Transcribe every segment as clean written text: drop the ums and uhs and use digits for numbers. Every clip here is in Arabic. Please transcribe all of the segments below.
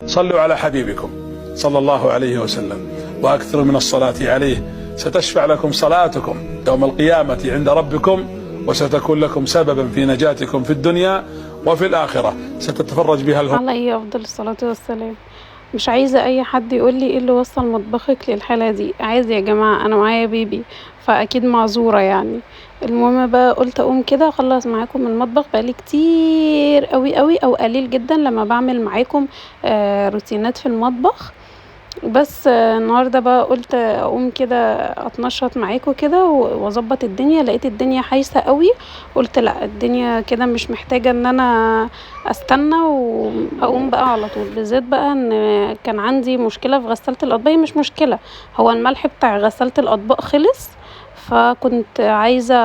صلوا على حبيبكم صلى الله عليه وسلم وأكثروا من الصلاة عليه، ستشفع لكم صلاتكم يوم القيامة عند ربكم، وستكون لكم سببا في نجاتكم في الدنيا وفي الآخرة، ستتفرج بها عليه أفضل الصلاة والسلام. مش عايزة أي حد يقول لي إيه اللي وصل مطبخك للحالة دي. عادي يا جماعة، أنا معايا بيبي فأكيد معذورة يعني. المهم بقى قلت أقوم كده أخلص معاكم المطبخ، بقالي كتير قوي قوي أو قليل جدا لما بعمل معاكم روتينات في المطبخ. بس النهارده بقى قلت اقوم كده اتنشط معاكم كده واظبط الدنيا. لقيت الدنيا حايسه قوي، قلت لا الدنيا كده مش محتاجه ان انا استنى واقوم بقى على طول. بالذات بقى ان كان عندي مشكله في غساله الاطباق. مش مشكله، هو الملح بتاع غساله الاطباق خلص، فكنت عايزة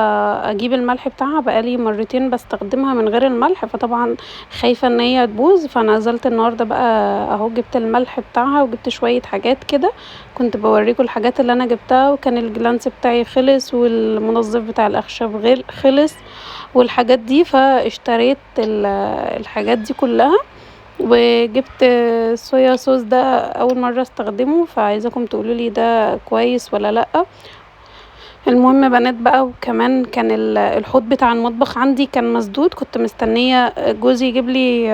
اجيب الملح بتاعها. بقالي مرتين بستخدمها من غير الملح، فطبعا خايفة ان هي تبوظ. فنزلت النهاردة بقى اهو، جبت الملح بتاعها وجبت شوية حاجات كده. كنت بوريكم الحاجات اللي انا جبتها، وكان الجلانس بتاعي خلص والمنظف بتاع الاخشاب غير خلص والحاجات دي. فاشتريت الحاجات دي كلها، وجبت صويا صوص ده اول مرة استخدمه، فعايزاكم تقولولي ده كويس ولا لأ. المهم بنات بقى، وكمان كان الحوض بتاع المطبخ عندي كان مسدود. كنت مستنيه جوزي يجيب لي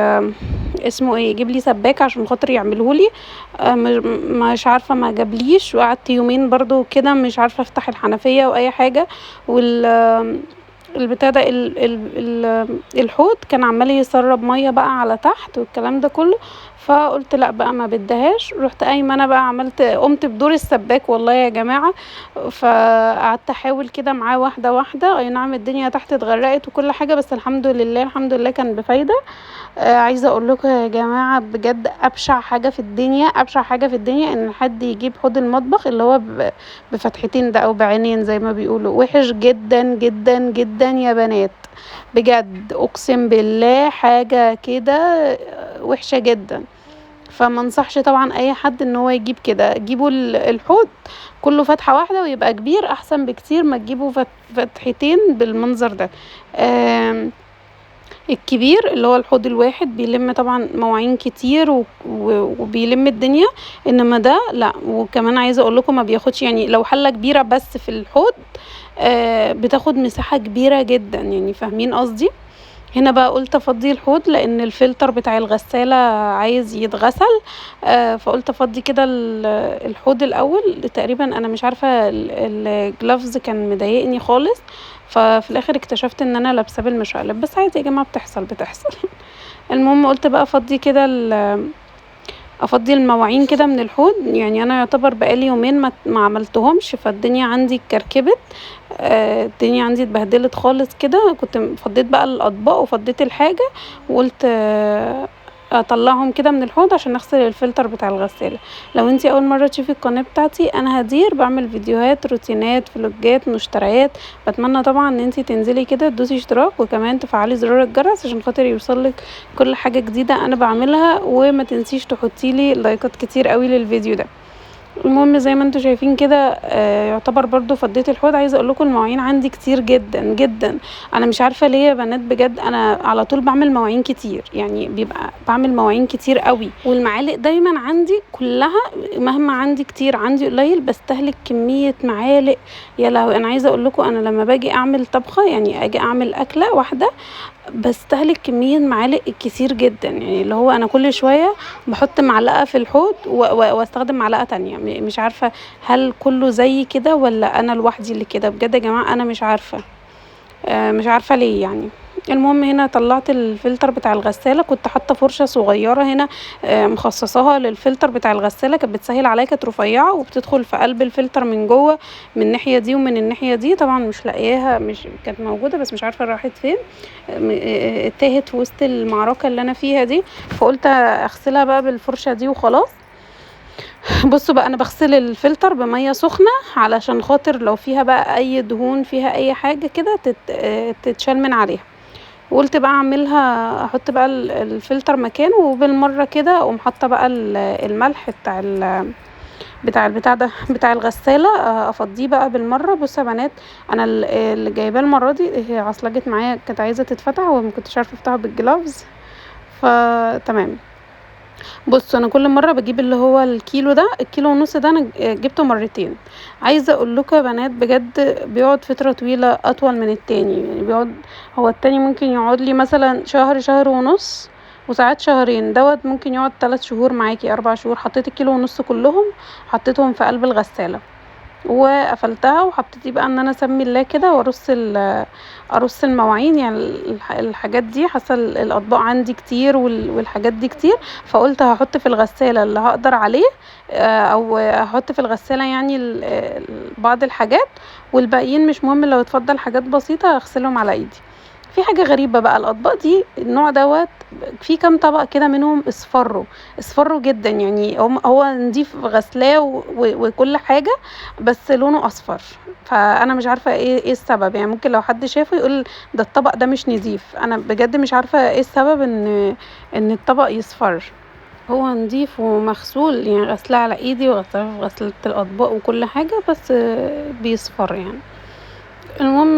اسمه ايه، يجيب لي سباك عشان خاطر يعمله لي. مش عارفه ما جابليش، وقعدت يومين برضو كده مش عارفه افتح الحنفيه واي حاجه. وال البتاع ده الحوض كان عمال يسرب ميه بقى على تحت والكلام ده كله. فقلت لا بقى ما بدهاش، رحت قايمه انا بقى قمت بدور السباك والله يا جماعه. فقعدت احاول كده معاه واحده واحده. اي نعم الدنيا تحت اتغرقت وكل حاجه، بس الحمد لله الحمد لله كان بفايده. عايزه اقول لكم يا جماعه بجد ابشع حاجه في الدنيا، ابشع حاجه في الدنيا ان حد يجيب حوض المطبخ اللي هو بفتحتين ده او بعينين زي ما بيقولوا. وحش جدا جدا جدا يا بنات، بجد اقسم بالله حاجه كده وحشه جدا. فما انصحش طبعا اي حد ان هو يجيب كده. جيبوا الحوض كله فتحه واحده ويبقى كبير، احسن بكتير ما تجيبوا فتحتين بالمنظر ده. الكبير اللي هو الحوض الواحد بيلم طبعا مواعين كتير وبيلم الدنيا، انما ده لا. وكمان عايزه اقول لكم ما بياخدش، يعني لو حله كبيره بس في الحوض بتاخد مساحه كبيره جدا، يعني فاهمين قصدي. هنا بقى قلت افضي الحوض لان الفلتر بتاع الغسالة عايز يتغسل. فقلت افضي كده الحوض الاول. تقريبا انا مش عارفة الجلافز كان مضايقني خالص، ففي الاخر اكتشفت ان انا لابسه بالمشقلب. بس عادي يا جماعة، بتحصل. المهم قلت بقى افضي كده افضي المواعين كده من الحوض. يعني انا يعتبر بقالي يومين ما عملتهمش، فالدنيا عندي اتكركبت. الدنيا عندي اتبهدلت خالص كده. كنت فضيت بقى الاطباق وفضيت الحاجه، وقلت اطلعهم كده من الحوض عشان اغسل الفلتر بتاع الغساله. لو انتي اول مره تشوفي القناه بتاعتي، انا هدير بعمل فيديوهات روتينات فلوجات مشتريات. بتمنى طبعا ان انتي تنزلي كده تدوسي اشتراك، وكمان تفعلي زرار الجرس عشان خاطر يوصلك كل حاجه جديده انا بعملها. وما تنسيش تحطيلي لايكات كتير قوي للفيديو ده. المهم زي ما انتم شايفين كده يعتبر برضو فضيت الحوض. عايزه اقول لكم المواعين عندي كتير جدا جدا. انا مش عارفه ليه يا بنات، بجد انا على طول بعمل مواعين كتير، يعني بيبقى بعمل مواعين كتير قوي. والمعالق دايما عندي كلها، مهما عندي كتير عندي قليل بستهلك كميه معالق. يا لهوي، انا عايزه اقول لكم انا لما باجي اعمل طبخه، يعني اجي اعمل اكله واحده، بستهلك كمية معالق كتير جدا. يعني اللي هو انا كل شوية بحط معلقة في الحوض واستخدم معلقة تانية. مش عارفة هل كله زي كده ولا انا لوحدي اللي كده. بجد يا جماعة انا مش عارفة، مش عارفة ليه يعني. المهم هنا طلعت الفلتر بتاع الغسالة. كنت حاطة فرشة صغيرة هنا مخصصاها للفلتر بتاع الغسالة، كانت بتسهل عليا، كانت رفيعة وبتدخل في قلب الفلتر من جوه من الناحية دي ومن الناحية دي. طبعا مش لاقياها، مش كانت موجودة بس مش عارفة راحت فين. تاهت في وسط المعركة اللي انا فيها دي. فقلت اغسلها بقى بالفرشة دي وخلاص. بصوا بقى، انا بغسل الفلتر بمية سخنة علشان خاطر لو فيها بقى اي دهون، فيها اي حاجة كده تتشال من عليها. وقلت بقى اعملها، احط بقى الفلتر مكانه، وبالمره كده اقوم حاطه بقى الملح بتاع البتاع ده بتاع الغساله، افضيه بقى بالمره. بصوا يا بنات، انا اللي جايباه المره دي هي عصلجت معايا، كانت عايزه تتفتح وما كنتش عارفه افتحها بالجلافز. فتمام. بص، انا كل مره بجيب اللي هو الكيلو ده، الكيلو ونص ده انا جبته مرتين. عايزه اقول لكم يا بنات بجد بيقعد فتره طويله اطول من التاني، يعني بيقعد، هو التاني ممكن يقعد لي مثلا شهر، شهر ونص، وساعات شهرين. دوت ممكن يقعد 3 شهور معاكي، 4 شهور. حطيت الكيلو ونص كلهم، حطيتهم في قلب الغساله وقفلتها، وحطيتي بقى ان انا اسمي الله كده وارص ارص المواعين، يعني الحاجات دي، حاسه الاطباق عندي كتير والحاجات دي كتير، فقلت هحط في الغساله اللي هقدر عليه، او هحط في الغساله يعني بعض الحاجات، والباقيين مش مهم، لو اتفضل حاجات بسيطه اغسلهم على ايدي. في حاجه غريبه بقى، الاطباق دي النوع دوت في كام طبق كده منهم اصفروا جدا، يعني هو نضيف غسلاه وكل حاجه، بس لونه اصفر. فانا مش عارفه ايه السبب، يعني ممكن لو حد شافه يقول ده الطبق ده مش نضيف. انا بجد مش عارفه ايه السبب ان الطبق يصفر. هو نضيف ومغسول، يعني غسله على ايدي وغسله في غسالة الاطباق وكل حاجه، بس بيصفر يعني. المهم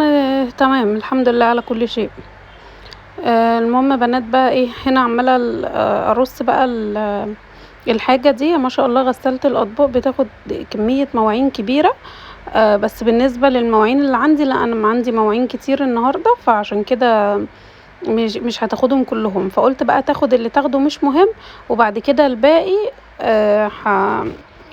تمام، الحمد لله على كل شيء. المهم بنات بقى ايه، هنا عماله ارص بقى الحاجه دي. ما شاء الله غسالة الاطباق بتاخد كميه مواعين كبيره، بس بالنسبه للمواعين اللي عندي، لا انا ما عندي مواعين كتير النهارده، فعشان كده مش هتاخدهم كلهم. فقلت بقى تاخد اللي تاخده مش مهم، وبعد كده الباقي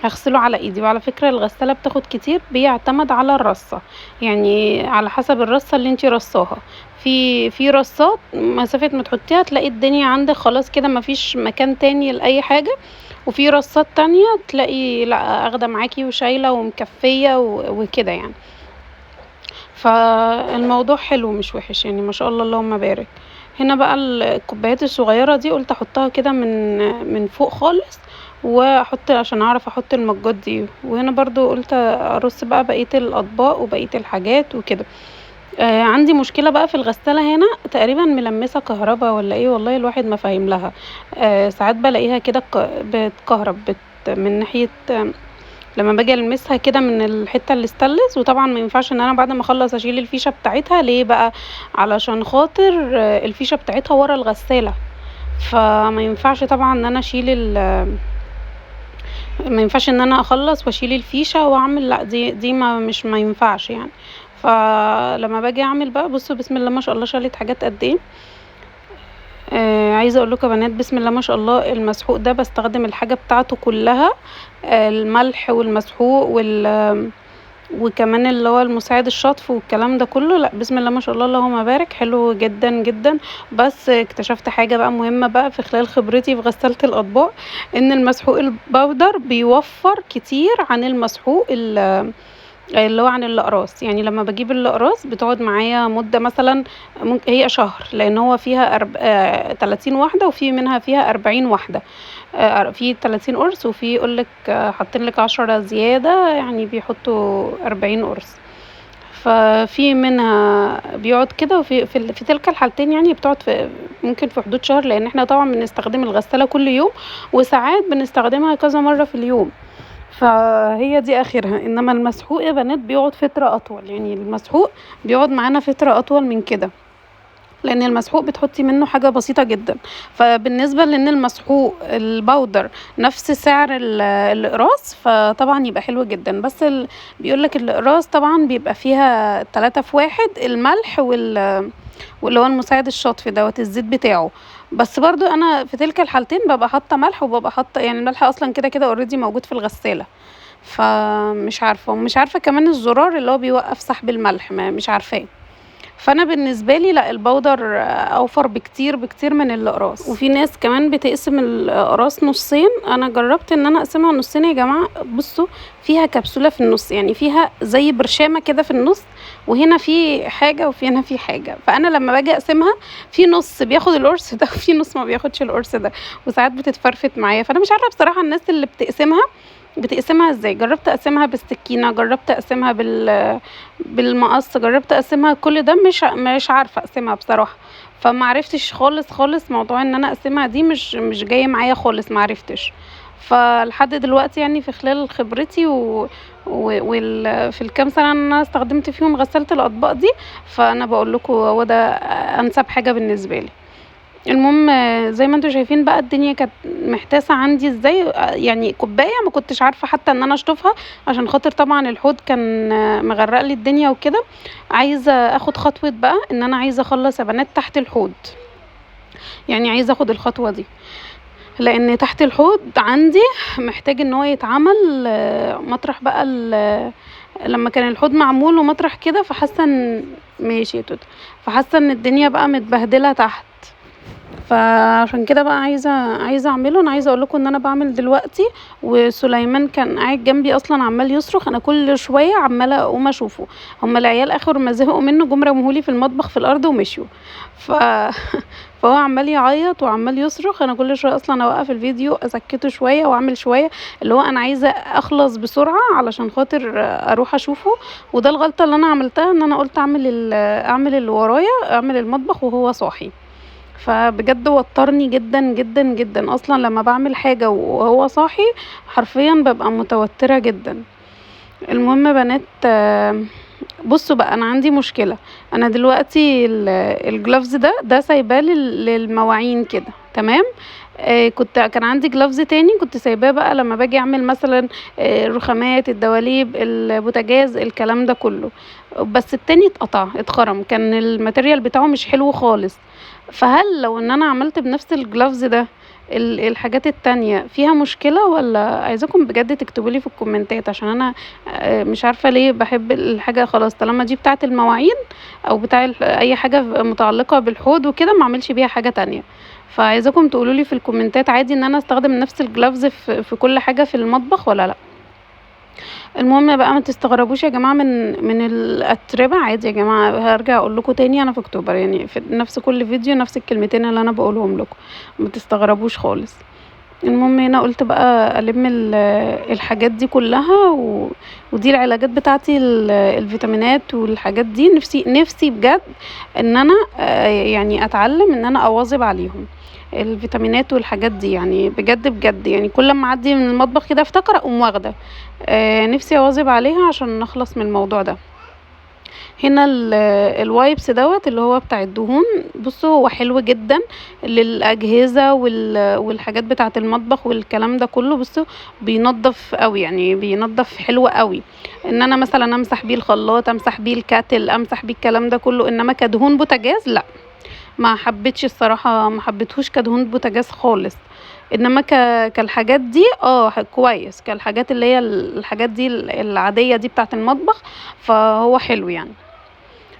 هغسله على ايدي. وعلى فكرة الغسالة بتاخد كتير، بيعتمد على الرصة، يعني على حسب الرصة اللي انتي رصاها. في رصات مسافة ما تحطيها تلاقي الدنيا عندك خلاص كده مفيش مكان تاني لأي حاجة، وفي رصات تانية تلاقي لا اخده معاكي وشايلة ومكفية وكده يعني. فالموضوع حلو مش وحش يعني، ما شاء الله اللهم بارك. هنا بقى الكوبايات الصغيرة دي قلت احطها كده من فوق خالص، واحط عشان اعرف احط المجات دي. وهنا برضو قلت ارص بقى بقية الاطباق وبقية الحاجات وكده. عندي مشكلة بقى في الغسالة هنا، تقريبا ملمسة كهربا ولا ايه، والله الواحد ما فاهم لها. ساعات بلاقيها كده بتكهرب من ناحية، لما باجي المسها كده من الحته اللي استلس. وطبعا ما ينفعش ان انا بعد ما اخلص اشيل الفيشه بتاعتها، ليه بقى؟ علشان خاطر الفيشه بتاعتها ورا الغساله، فما ينفعش طبعا ان انا ما ينفعش ان انا اخلص واشيل الفيشه واعمل، لا دي ما ينفعش يعني. فلما باجي اعمل بقى، بصوا بسم الله ما شاء الله شالت حاجات قد ايه. عايزه اقول لكم يا بنات بسم الله ما شاء الله، المسحوق ده بستخدم الحاجه بتاعته كلها، الملح والمسحوق وكمان اللي هو المساعد الشطف والكلام ده كله. لا بسم الله ما شاء الله اللهم بارك، حلو جدا جدا. بس اكتشفت حاجه بقى مهمه بقى في خلال خبرتي في غسالة الاطباق، ان المسحوق البودر بيوفر كتير عن المسحوق اللي هو عن الاقراص. يعني لما بجيب الاقراص بتقعد معايا مده مثلا هي شهر، لان هو فيها 30 واحده، وفي منها فيها 40 واحده. في 30 قرص، وفي يقولك حاطين لك 10 زياده، يعني بيحطوا 40 قرص. ففي منها بيقعد كده، في تلك الحالتين يعني بتقعد ممكن في حدود شهر، لان احنا طبعا بنستخدم الغساله كل يوم، وساعات بنستخدمها كذا مره في اليوم، فهي دي اخرها. انما المسحوق يا بنات بيقعد فترة اطول، يعني المسحوق بيقعد معانا فترة اطول من كده، لان المسحوق بتحطي منه حاجة بسيطة جدا. فبالنسبة لان المسحوق البودر نفس سعر الاقراص، فطبعا يبقى حلو جدا. بس بيقولك الاقراص طبعا بيبقى فيها 3 في 1، الملح واللي هو المساعد الشطف دوت الزيت بتاعه. بس برضو انا في تلك الحالتين ببقى حاطه ملح، وببقى حاطه يعني الملح اصلا كده كده اوريدي موجود في الغساله. فمش عارفه، ومش عارفه كمان الزرار اللي هو بيوقف سحب الملح مش عارفاه. فانا بالنسبه لي لا، البودر اوفر بكتير بكتير من الاقراص. وفي ناس كمان بتقسم الاقراص نصين، انا جربت ان انا اقسمها نصين يا جماعه. بصوا فيها كبسوله في النص، يعني فيها زي برشامه كده في النص، وهنا في حاجه وفي هنا في حاجه. فانا لما باجي اقسمها في نص بياخد القرص ده وفي نص ما بياخدش القرص ده، وساعات بتتفرفت معايا. فانا مش عارفه بصراحه الناس اللي بتقسمها ازاي. جربت اقسمها بالسكينه، جربت اقسمها بالمقص، جربت اقسمها، كل ده مش عارفه اقسمها بصراحه. فما عرفتش خالص خالص موضوع ان انا اقسمها دي، مش جايه معايا خالص، ما عرفتش. فلحد دلوقتي يعني في خلال خبرتي في الكام سنه اللي انا استخدمت فيهم غسالة الاطباق دي، فانا بقول لكم هو ده انسب حاجه بالنسبه لي. المهم زي ما انتوا شايفين بقى الدنيا كانت محتاسة عندي ازاي. يعني كوباية ما كنتش عارفة حتى ان انا اشطفها عشان خاطر طبعا الحوض كان مغرق لي الدنيا وكده. عايزة اخد خطوة بقى ان انا عايزة اخلص يا بنات تحت الحوض، يعني عايزة اخد الخطوة دي لان تحت الحوض عندي محتاج ان هو يتعمل مطرح بقى لما كان الحوض معمول ومطرح كده، فحاسه ان ماشي يا توت، فحاسه ان الدنيا بقى متبهدله تحت. فعشان كده بقى عايزه اعمله. انا عايزه اقول لكم ان انا بعمل دلوقتي، وسليمان كان قاعد جنبي اصلا عمال يصرخ، انا كل شويه عماله اقوم اشوفه. هما العيال اخر ما زهقوا منه جم رموهولي في المطبخ في الارض ومشيوا. ف فهو عمال يعيط وعمال يصرخ، انا كل شويه اصلا اوقف الفيديو اسكته شويه واعمل شويه، اللي هو انا عايزه اخلص بسرعه علشان خاطر اروح اشوفه. وده الغلطه اللي انا عملتها، ان انا قلت اعمل اللي ورايا، اعمل المطبخ وهو صاحي. فبجد وترني جدا جدا جدا، اصلا لما بعمل حاجه وهو صاحي حرفيا ببقى متوتره جدا. المهم بنات، بصوا بقى انا عندي مشكله. انا دلوقتي الجلافز ده سايباه للمواعين كده تمام. كان عندي جلافز تاني كنت سايباه بقى لما باجي اعمل مثلا الرخامات، الدواليب، البوتاجاز، الكلام ده كله. بس التاني اتخرم، كان الماتيريال بتاعه مش حلو خالص. فهل لو ان انا عملت بنفس الجلافز ده الحاجات التانية فيها مشكلة، ولا عايزاكم بجد تكتبولي في الكومنتات؟ عشان انا مش عارفة ليه بحب الحاجة خلاص طالما دي بتاعة المواعين او بتاع اي حاجة متعلقة بالحوض وكده ما اعملش بيها حاجة تانية. فعايزاكم تقولولي في الكومنتات عادي ان انا استخدم نفس الجلافز في كل حاجة في المطبخ ولا لا. المهم بقى ما تستغربوش يا جماعه من الاتربه، عادي يا جماعه. هرجع اقول لكم تاني انا في اكتوبر، يعني في نفس كل فيديو نفس الكلمتين اللي انا بقولهم لكم، ما تستغربوش خالص. المهم هنا قلت بقى الم الحاجات دي كلها ودي العلاجات بتاعتي، الفيتامينات والحاجات دي. نفسي بجد ان انا يعني اتعلم ان انا اواظب عليهم الفيتامينات والحاجات دي، يعني بجد بجد. يعني كل ما اعدي من المطبخ كده افتكر اقوم واخده. نفسي اواظب عليها عشان نخلص من الموضوع ده. هنا الوايبس اللي هو بتاع الدهون. بصوا هو حلو جدا للاجهزه والحاجات بتاعه المطبخ والكلام ده كله. بصوا بينظف قوي، يعني بينظف حلو قوي. ان انا مثلا امسح بيه الخلاط، امسح بيه الكاتل، امسح بيه الكلام ده كله. انما كدهون بوتاجاز لا، ما حبيتش الصراحه، ما حبيتهوش كدهون بوتاجاز خالص. انما كالحاجات دي كويس، كالحاجات اللي هي الحاجات دي العاديه دي بتاعه المطبخ، فهو حلو يعني.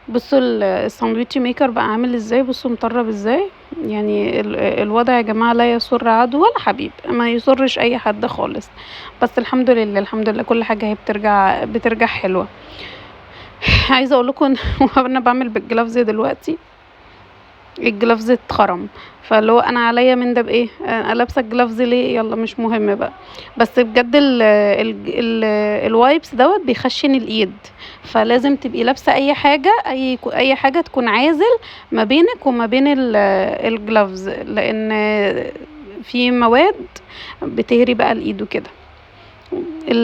بصوا الساندويتش ميكر بقى عامل ازاي، بصوا مطرب ازاي. يعني الوضع يا جماعه لا يسر عدو ولا حبيب، ما يسرش اي حد خالص. بس الحمد لله الحمد لله كل حاجه هي بترجع حلوه. عايزه اقول لكم انا بعمل بالجلافز دلوقتي، الجلافز اتخرم. فاللي هو انا عليا من ده بايه؟ انا لابسه الجلافز ليه؟ يلا مش مهم بقى. بس بجد الوايبس بيخشن الايد، فلازم تبقي لابسه اي حاجه، اي حاجه تكون عازل ما بينك وما بين الجلافز، لان في مواد بتهري بقى الايد وكده.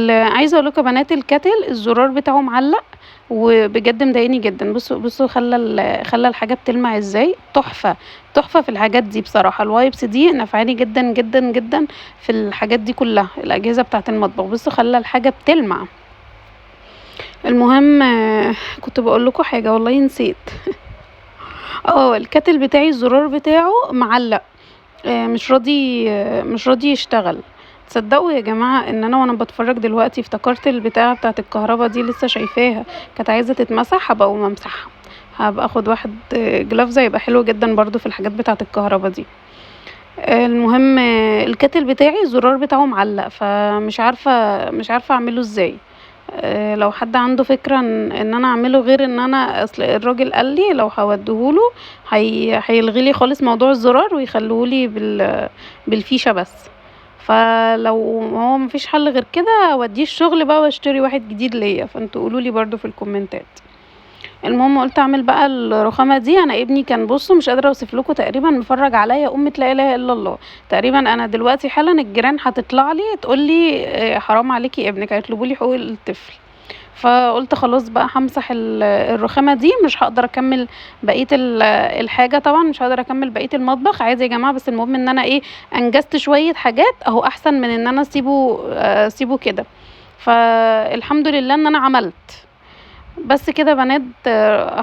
عايزه اقول لكم يا بنات الكاتل الزرار بتاعه معلق وبجد مضايقني جدا. بصوا خلى الحاجه بتلمع ازاي، تحفه تحفه في الحاجات دي بصراحه. الوايبس دي نفعاني جدا جدا جدا في الحاجات دي كلها، الاجهزه بتاعه المطبخ. بصوا خلى الحاجه بتلمع. المهم كنت بقول لكم حاجه والله نسيت. الكاتل بتاعي الزرار بتاعه معلق، مش راضي يشتغل. تصدقوا يا جماعه ان انا وانا بتفرج دلوقتي افتكرت البتاعه بتاعه الكهرباء دي لسه شايفاها، كانت عايزه تتمسح. هبقى اقوم امسحها، هبقى اخد واحد جلافز يبقى حلو جدا برضو في الحاجات بتاعه الكهرباء دي. المهم الكاتل بتاعي الزرار بتاعه معلق، فمش عارفه اعمله ازاي. لو حد عنده فكرة ان انا اعمله، غير ان انا اصل الراجل قال لي لو هوديهوله هيلغي لي خالص موضوع الزرار ويخلوهولي بالفيشة بس. فلو هو مفيش حل غير كده اوديه الشغل بقى واشتري واحد جديد ليا، فانتوا قولولي برضو في الكومنتات. المهم قلت اعمل بقى الرخامه دي. انا ابني كان بصوا مش قادره اوصف لكم، تقريبا مفرج عليا لا اله الا الله. تقريبا انا دلوقتي حالا الجيران هتطلع لي تقول لي حرام عليكي ابنك، هيطلبوا لي حقوق الطفل. فقلت خلاص بقى همسح الرخامة دي، مش هقدر اكمل بقية الحاجة. طبعا مش هقدر اكمل بقية المطبخ عادي يا جماعة، بس المهم ان انا ايه انجزت شوية حاجات اهو، احسن من ان انا اسيبه كده. فالحمد لله ان انا عملت. بس كده بنات،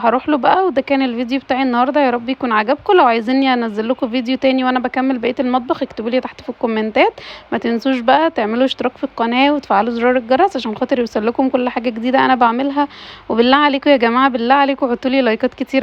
هروح له بقى. وده كان الفيديو بتاعي النهارده، يا رب يكون عجبكم. لو عايزيني انزل لكم فيديو تاني وانا بكمل بقيه المطبخ اكتبوا لي تحت في الكومنتات. ما تنسوش بقى تعملوا اشتراك في القناه وتفعلوا زرار الجرس عشان خاطر يوصل لكم كل حاجه جديده انا بعملها. وبالله عليكم يا جماعه، بالله عليكم حطوا لي لايكات كتير.